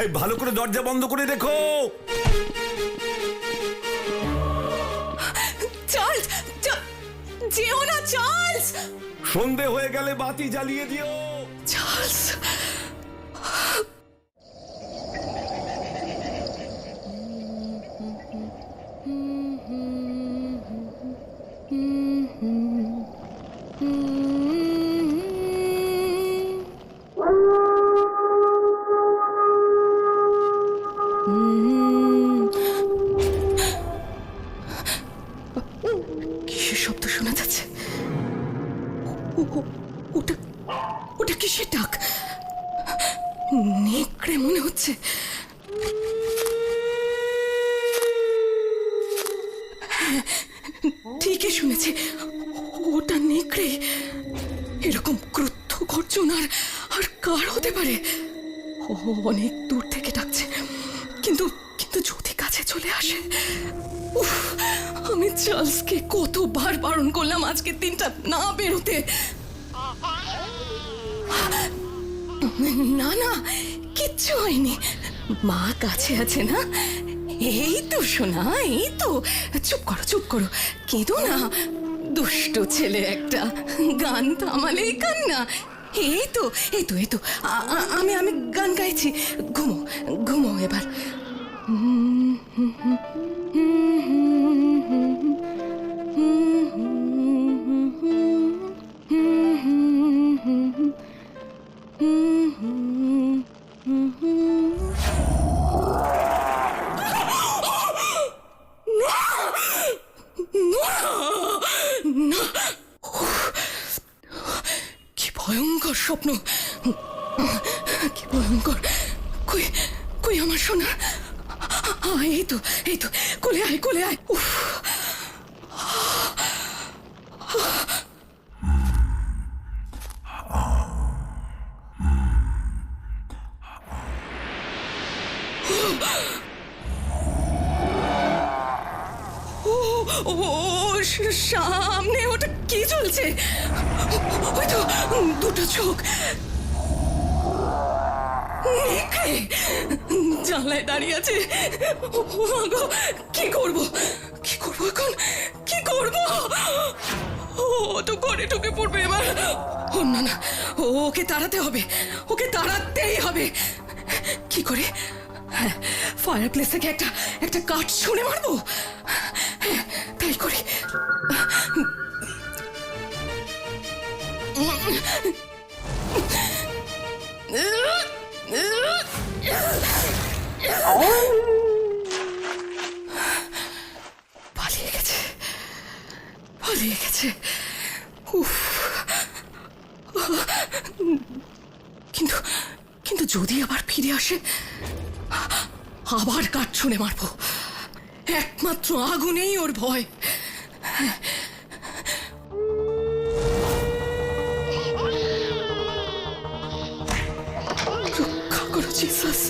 এই ভালো করে দরজা বন্ধ করে রেখো। চার্লস, যেও না চার্লস। সন্ধে হয়ে গেলে বাতি জ্বালিয়ে দিও। চার্লস, কিসের শব্দ শোনা যাচ্ছে? ওটা ওটা কিসের ডাক? নেকড়ে মনে হচ্ছে। ঠিকই শুনেছি, ওটা নেকড়ে। এরকম ক্রুদ্ধ গর্জন আর কার হতে পারে? অনেক দূর থেকে ডাকছে, কিন্তু কিন্তু যদি কাছে চলে আসে। উফ, আমি চার্লসকে কতবার বারণ করলাম আজকের দিনটা না বেরোতে। না না, কিচ্ছু হয়নি, মা কাছে আছে না? এই তো সোনা, এই তো। চুপ করো চুপ করো, কেঁদো না। দুষ্ট ছেলে একটা, গান থামালেই কান্না। এই তো এই তো এই তো, আমি আমি গান গাইছি। ঘুমো ঘুমো এবার। কি ভয়ঙ্কর স্বপ্ন, কি ভয়ঙ্কর। কই কই আমার সোনা? এই তো এই তো, কোলে আয় কোলে আয়। উফ, ও সামনে ওটা কি চলছে? ওই তো দুটো চোখ। জানলায় দাঁড়িয়ে আছে। কি করব কি করব এখন, কি করব? ও তো ঘরে ঢুকে পড়বে এবার। ও না না, ওকে তাড়াতে হবে, ওকে তাড়াতেই হবে। কি করে? ফায়ার প্লেস থেকে একটা কাঠ ছুঁড়ে মারবো। তাই করি। পালিয়ে গেছে, পালিয়ে গেছে। উফ, কিন্তু কিন্তু যদি আবার ফিরে আসে, আবার কাঠ ছুঁড়ে মারবো। একমাত্র আগুনেই ওর ভয়। রক্ষা করো জিসাস,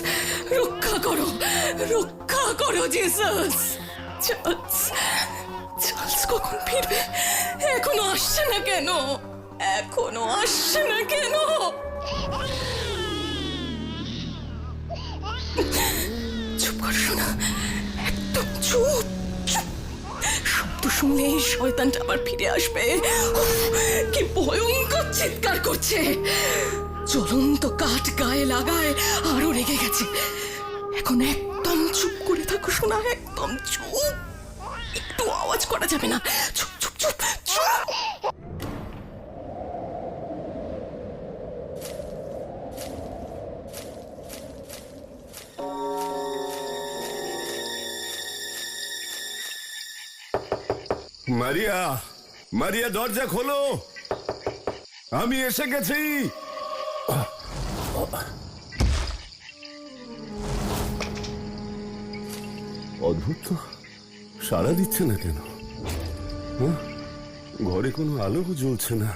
রক্ষা করো, রক্ষা করো জিসাস। চার্লস, চার্লস কখন ফিরবে? এখনো আসছে না কেন? এখনো আসছে না কেন? চুপ কর শোনা, একদম চুপ চুপ। শব্দ শুনলেই শয়তানটা আবার ফিরে আসবে। কি ভয়ঙ্কর চিৎকার করছে। জ্বলন্ত কাঠ গায়ে লাগায় আরো রেগে গেছে। এখন একদম চুপ করে থাকো শোনা, একদম চুপ। একটু আওয়াজ করা যাবে না। চুপ চুপ চুপ চুপ। মারিয়া, মারিয়া দরজা খোলো, আমি এসে গেছি। অদ্ভুত তো, সাড়া দিচ্ছে না কেন? ঘরে কোনো আলো জ্বলছে না,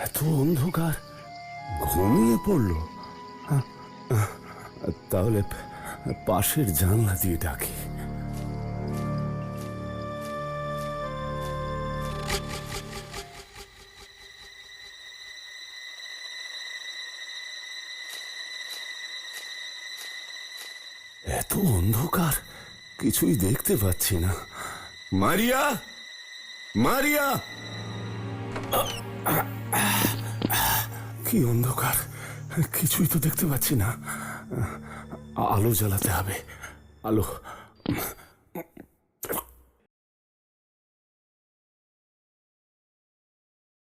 এত অন্ধকার। ঘুমিয়ে পড়লো? তাহলে পাশের জানলা দিয়ে ডাকি। এত অন্ধকার, কিছুই দেখতে পাচ্ছি না। মারিয়া, মারিয়া! কি অন্ধকার, কিছুই তো দেখতে পাচ্ছি না। আলো জ্বালাতে হবে। আলো